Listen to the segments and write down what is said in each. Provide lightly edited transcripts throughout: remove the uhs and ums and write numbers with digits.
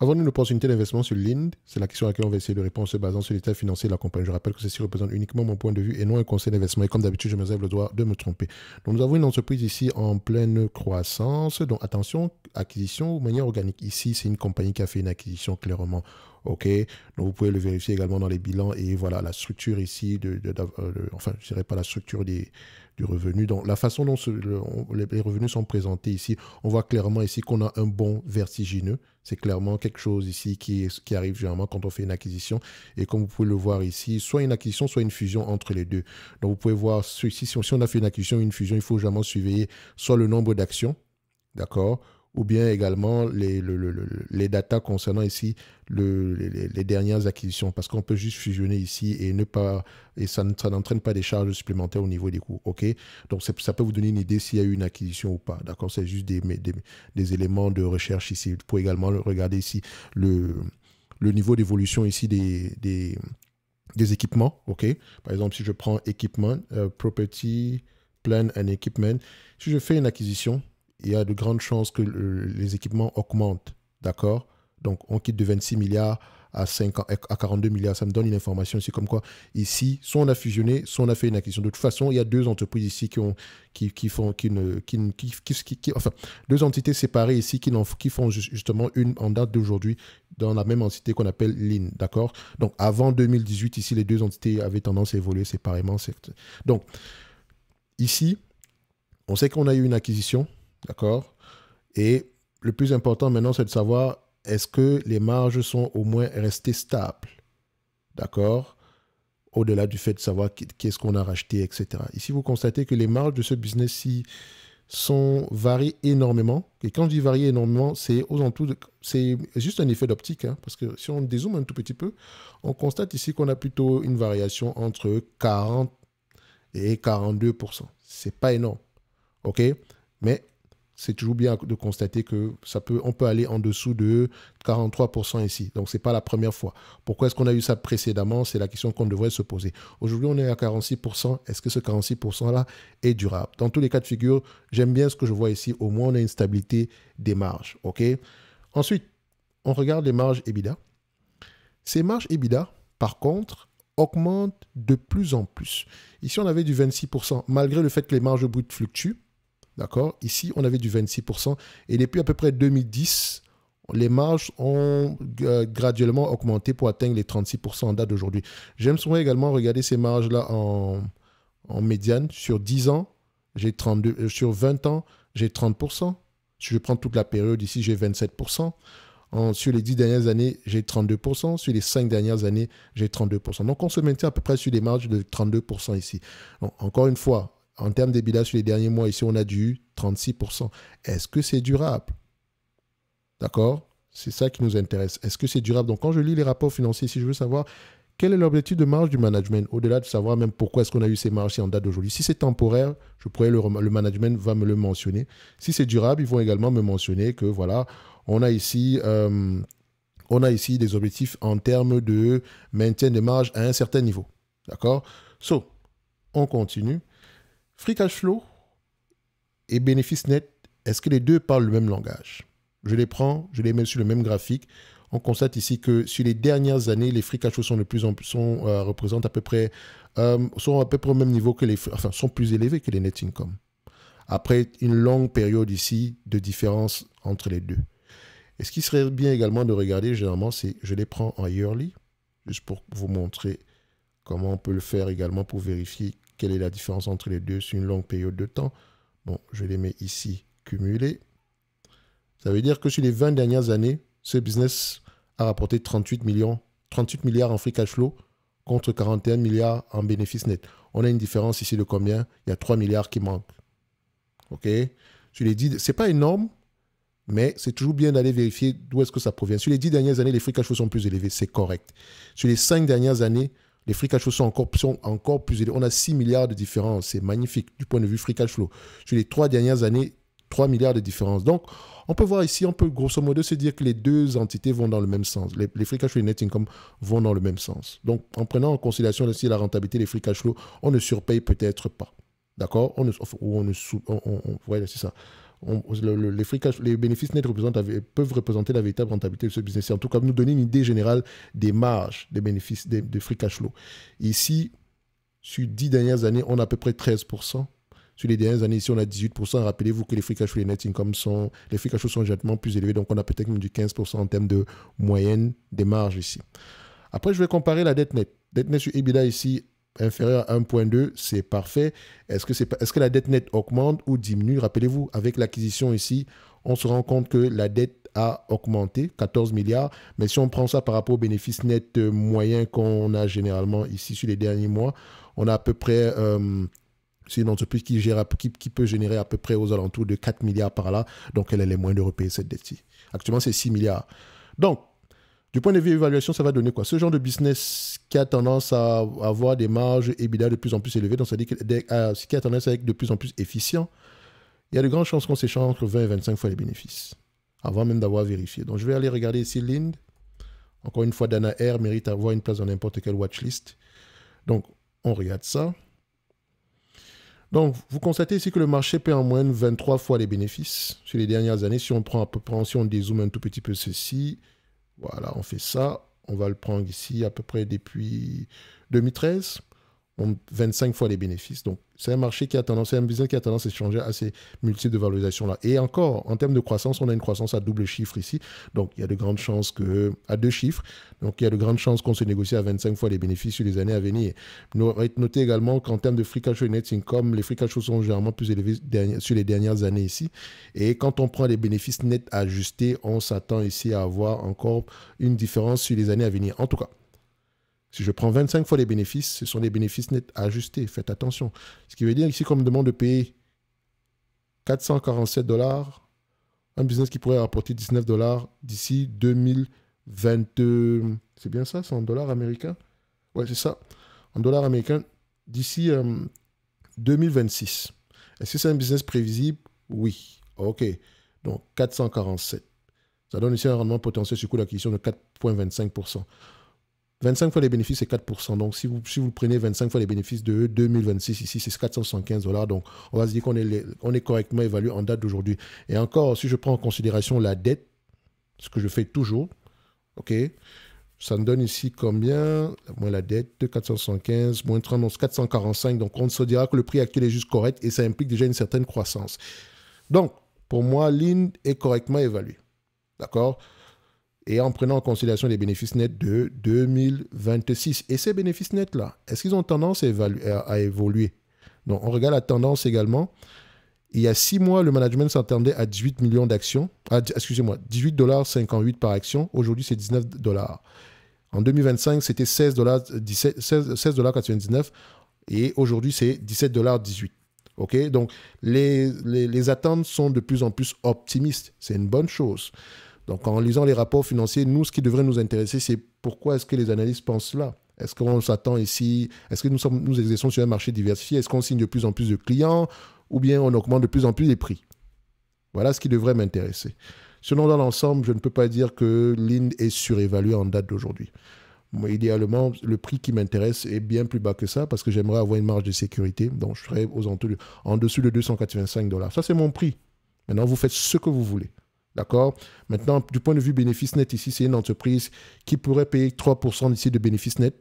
Avons-nous une opportunité d'investissement sur Lind? C'est la question à laquelle on va essayer de répondre en se basant sur l'état financier de la compagnie. Je rappelle que ceci représente uniquement mon point de vue et non un conseil d'investissement. Et comme d'habitude, je me réserve le droit de me tromper. Donc, nous avons une entreprise ici en pleine croissance. Donc, attention, acquisition de manière organique. Ici, c'est une compagnie qui a fait une acquisition clairement. OK. Donc, vous pouvez le vérifier également dans les bilans. Et voilà, la structure ici, enfin, je ne dirais pas la structure du revenu. Donc, la façon dont les revenus sont présentés ici, on voit clairement ici qu'on a un bond vertigineux. C'est clairement quelque chose ici qui arrive généralement quand on fait une acquisition. Et comme vous pouvez le voir ici, soit une acquisition, soit une fusion entre les deux. Donc, vous pouvez voir ici, si on a fait une acquisition, une fusion, il faut jamais surveiller soit le nombre d'actions, d'accord, ou bien également les datas concernant ici les dernières acquisitions, parce qu'on peut juste fusionner ici et ne pas, et ça n'entraîne pas des charges supplémentaires au niveau des coûts, ok? Donc ça peut vous donner une idée s'il y a eu une acquisition ou pas, d'accord? C'est juste des éléments de recherche ici. Vous pouvez également regarder ici le niveau d'évolution ici des équipements, ok? Par exemple, si je prends équipement, property, plan and equipment, si je fais une acquisition, il y a de grandes chances que les équipements augmentent, d'accord? Donc, on quitte de 26 milliards à 42 milliards. Ça me donne une information ici comme quoi, ici, soit on a fusionné, soit on a fait une acquisition. De toute façon, il y a deux entreprises ici enfin, deux entités séparées ici qui font justement une en date d'aujourd'hui dans la même entité qu'on appelle LIN, d'accord? Donc, avant 2018, ici, les deux entités avaient tendance à évoluer séparément. Donc, ici, on sait qu'on a eu une acquisition, d'accord? Et le plus important maintenant, c'est de savoir est-ce que les marges sont au moins restées stables, d'accord? Au-delà du fait de savoir qu'est-ce qu'on a racheté, etc. Ici, vous constatez que les marges de ce business-ci varient énormément. Et quand je dis varient énormément, c'est c'est juste un effet d'optique, hein, parce que si on dézoome un tout petit peu, on constate ici qu'on a plutôt une variation entre 40 et 42%. C'est pas énorme. OK? Mais c'est toujours bien de constater que on peut aller en dessous de 43% ici. Donc, ce n'est pas la première fois. Pourquoi est-ce qu'on a eu ça précédemment? C'est la question qu'on devrait se poser. Aujourd'hui, on est à 46%. Est-ce que ce 46%-là est durable? Dans tous les cas de figure, j'aime bien ce que je vois ici. Au moins, on a une stabilité des marges. OK? Ensuite, on regarde les marges EBITDA. Ces marges EBITDA, par contre, augmentent de plus en plus. Ici, on avait du 26%, malgré le fait que les marges brutes fluctuent. D'accord? Ici, on avait du 26%. Et depuis à peu près 2010, les marges ont graduellement augmenté pour atteindre les 36% en date d'aujourd'hui. J'aime souvent également regarder ces marges-là en médiane. Sur 10 ans, j'ai 32%. Sur 20 ans, j'ai 30%. Si je prends toute la période ici, j'ai 27%. Sur les 10 dernières années, j'ai 32%. Sur les 5 dernières années, j'ai 32%. Donc, on se maintient à peu près sur des marges de 32% ici. Donc, encore une fois, en termes d'EBITDA sur les derniers mois, ici, on a du 36%. Est-ce que c'est durable? D'accord? C'est ça qui nous intéresse. Est-ce que c'est durable? Donc, quand je lis les rapports financiers, si je veux savoir quel est l'objectif de marge du management, au-delà de savoir même pourquoi est-ce qu'on a eu ces marges en date d'aujourd'hui. Si c'est temporaire, le management va me le mentionner. Si c'est durable, ils vont également me mentionner que, voilà, on a ici des objectifs en termes de maintien des marges à un certain niveau. D'accord? So, on continue. Free cash flow et bénéfice net, est-ce que les deux parlent le même langage? Je les prends, je les mets sur le même graphique. On constate ici que sur les dernières années, les free cash flow représentent sont à peu près au même niveau que sont plus élevés que les net income. Après une longue période ici de différence entre les deux. Et ce qui serait bien également de regarder, généralement, c'est je les prends en yearly, juste pour vous montrer comment on peut le faire également pour vérifier quelle est la différence entre les deux sur une longue période de temps. Bon, je les mets ici, cumulés. Ça veut dire que sur les 20 dernières années, ce business a rapporté 38 milliards en free cash flow contre 41 milliards en bénéfice net. On a une différence ici de combien? Il y a 3 milliards qui manquent. OK? Je l'ai dit, ce n'est pas énorme, mais c'est toujours bien d'aller vérifier d'où est-ce que ça provient. Sur les 10 dernières années, les free cash flow sont plus élevés, c'est correct. Sur les 5 dernières années, les free cash flow sont encore plus élevés. On a 6 milliards de différence. C'est magnifique du point de vue free cash flow. Sur les 3 dernières années, 3 milliards de différence. Donc, on peut voir ici, on peut grosso modo se dire que les deux entités vont dans le même sens. Les free cash flow et net income vont dans le même sens. Donc, en prenant en considération aussi la rentabilité des free cash flow, on ne surpaye peut-être pas. D'accord? Ouais, c'est ça. Les bénéfices nets peuvent représenter la véritable rentabilité de ce business. Et en tout cas, nous donner une idée générale des marges des bénéfices de free cash flow. Ici, sur 10 dernières années, on a à peu près 13%. Sur les dernières années, ici, on a 18%. Rappelez-vous que les free cash flow et net income les free cash flow sont nettement plus élevés. Donc, on a peut-être même du 15% en termes de moyenne des marges ici. Après, je vais comparer la dette nette. Dette nette sur EBITDA ici, inférieure à 1,2, c'est parfait. Est-ce que la dette nette augmente ou diminue? Rappelez-vous, avec l'acquisition ici, on se rend compte que la dette a augmenté, 14 milliards. Mais si on prend ça par rapport au bénéfice net moyen qu'on a généralement ici sur les derniers mois, on a à peu près... c'est une entreprise qui peut générer à peu près aux alentours de 4 milliards par là. Donc, elle a les moyens de repayer cette dette-ci. Actuellement, c'est 6 milliards. Donc, du point de vue évaluation, ça va donner quoi? Ce genre de business qui a tendance à avoir des marges EBITDA de plus en plus élevées, donc ça dit qui a tendance à être de plus en plus efficient, il y a de grandes chances qu'on s'échange entre 20 et 25 fois les bénéfices, avant même d'avoir vérifié. Donc, je vais aller regarder ici Lind. Encore une fois, Dana Air mérite d'avoir une place dans n'importe quelle watchlist. Donc, on regarde ça. Donc, vous constatez ici que le marché paie en moyenne 23 fois les bénéfices sur les dernières années. Si on prend à peu près, si on dézoome un tout petit peu ceci, voilà, on fait ça. On va le prendre ici à peu près depuis 2013. 25 fois les bénéfices. Donc, c'est un marché qui a tendance, c'est un business qui a tendance à changer à ces multiples de valorisation-là. Et encore, en termes de croissance, on a une croissance à double chiffre ici. Donc, il y a de grandes chances à 2 chiffres. Donc, il y a de grandes chances qu'on se négocie à 25 fois les bénéfices sur les années à venir. Notez également qu'en termes de free cash flow et net income, les free cash flow sont généralement plus élevés sur les dernières années ici. Et quand on prend les bénéfices nets ajustés, on s'attend ici à avoir encore une différence sur les années à venir. En tout cas, si je prends 25 fois les bénéfices, ce sont les bénéfices nets ajustés. Faites attention. Ce qui veut dire ici qu'on me demande de payer 447 $, un business qui pourrait rapporter 19 $ d'ici 2020. C'est bien ça, c'est en dollars américains? Ouais, c'est ça. En dollars américains, d'ici 2026. Est-ce que c'est un business prévisible? Oui. OK. Donc, 447. Ça donne ici un rendement potentiel sur coût d'acquisition de 4,25%. 25 fois les bénéfices, c'est 4%. Donc, si vous prenez 25 fois les bénéfices de 2026, ici, c'est 475 $. Donc, on va se dire qu'on est correctement évalué en date d'aujourd'hui. Et encore, si je prends en considération la dette, ce que je fais toujours, OK, ça me donne ici combien? Moins la dette, 475, moins 30, donc 445. Donc, on se dira que le prix actuel est juste correct et ça implique déjà une certaine croissance. Donc, pour moi, Lind est correctement évalué. D'accord? Et en prenant en considération les bénéfices nets de 2026. Et ces bénéfices nets-là, est-ce qu'ils ont tendance à évoluer? Donc, on regarde la tendance également. Il y a 6 mois, le management s'attendait à 18 millions d'actions. Excusez-moi, 18,58 $ par action. Aujourd'hui, c'est 19 $. En 2025, c'était 16,99 $. Et aujourd'hui, c'est 17,18 $. OK? Donc, les attentes sont de plus en plus optimistes. C'est une bonne chose. Donc, en lisant les rapports financiers, nous, ce qui devrait nous intéresser, c'est pourquoi est-ce que les analystes pensent cela? Est-ce qu'on s'attend ici? Est-ce que nous exerçons sur un marché diversifié? Est-ce qu'on signe de plus en plus de clients? Ou bien on augmente de plus en plus les prix? Voilà ce qui devrait m'intéresser. Sinon, dans l'ensemble, je ne peux pas dire que Lind est surévalué en date d'aujourd'hui. Moi, idéalement, le prix qui m'intéresse est bien plus bas que ça parce que j'aimerais avoir une marge de sécurité. Donc, je serais en dessous de 285 $. Ça, c'est mon prix. Maintenant, vous faites ce que vous voulez. D'accord? Maintenant, du point de vue bénéfice net, ici, c'est une entreprise qui pourrait payer 3% d'ici de bénéfice net.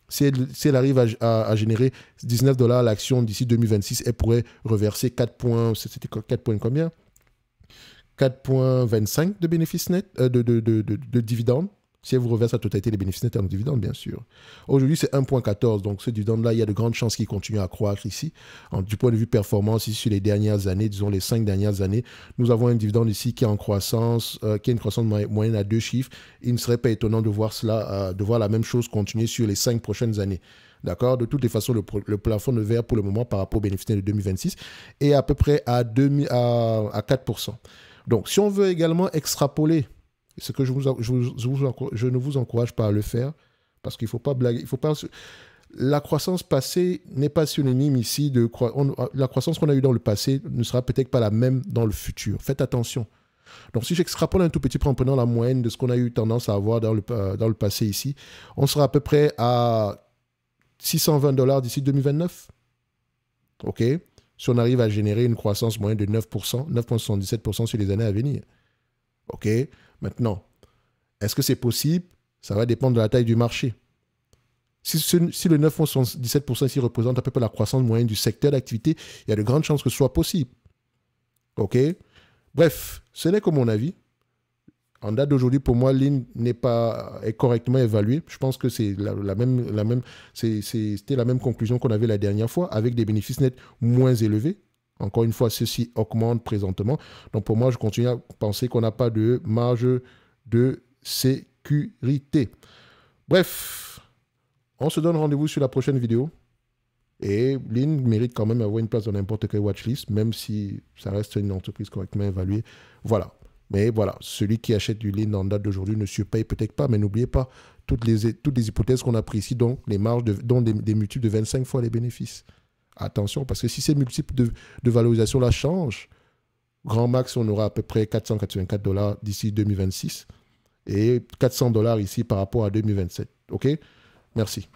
Si elle arrive à générer 19 $ l'action d'ici 2026, elle pourrait reverser 4 points, c'était 4 points combien? 4,25 de bénéfice net, de dividendes. Si elle vous reverse la totalité des bénéfices nets en dividendes, bien sûr. Aujourd'hui, c'est 1,14. Donc, ce dividende-là, il y a de grandes chances qu'il continue à croître ici. Du point de vue performance, ici, sur les dernières années, disons les 5 dernières années, nous avons un dividende ici qui est en croissance, qui a une croissance moyenne à 2 chiffres. Il ne serait pas étonnant de voir cela, de voir la même chose continuer sur les 5 prochaines années. D'accord? De toutes les façons, le plafond de verre pour le moment par rapport aux bénéfices nets de 2026 est à peu près à 4%. Donc, si on veut également extrapoler, ce que je ne vous encourage pas à le faire, parce qu'il ne faut pas blaguer. La croissance passée n'est pas synonyme ici de... La croissance qu'on a eue dans le passé ne sera peut-être pas la même dans le futur. Faites attention. Donc, si j'extrapole un tout petit peu en prenant la moyenne de ce qu'on a eu tendance à avoir dans le passé ici, on sera à peu près à 620 $ d'ici 2029. OK? si on arrive à générer une croissance moyenne de 9%, 9,77% sur les années à venir. OK? Maintenant, est-ce que c'est possible? Ça va dépendre de la taille du marché. Si le 9,77% ici représente à peu près la croissance moyenne du secteur d'activité, il y a de grandes chances que ce soit possible. OK? Bref, ce n'est que mon avis. En date d'aujourd'hui, pour moi, l'IN est correctement évalué. Je pense que c'est c'était la même conclusion qu'on avait la dernière fois, avec des bénéfices nets moins élevés. Encore une fois, ceci augmente présentement. Donc pour moi, je continue à penser qu'on n'a pas de marge de sécurité. Bref, on se donne rendez-vous sur la prochaine vidéo. Et l'IN mérite quand même d'avoir une place dans n'importe quelle watchlist, même si ça reste une entreprise correctement évaluée. Voilà. Mais voilà, celui qui achète du LIN en date d'aujourd'hui ne surpaye peut-être pas, mais n'oubliez pas toutes les hypothèses qu'on a prises ici, donc les marges, dont des multiples de 25 fois les bénéfices. Attention, parce que si ces multiples de valorisation-là changent, grand max, on aura à peu près 484 $ d'ici 2026 et 400 $ ici par rapport à 2027. OK? Merci.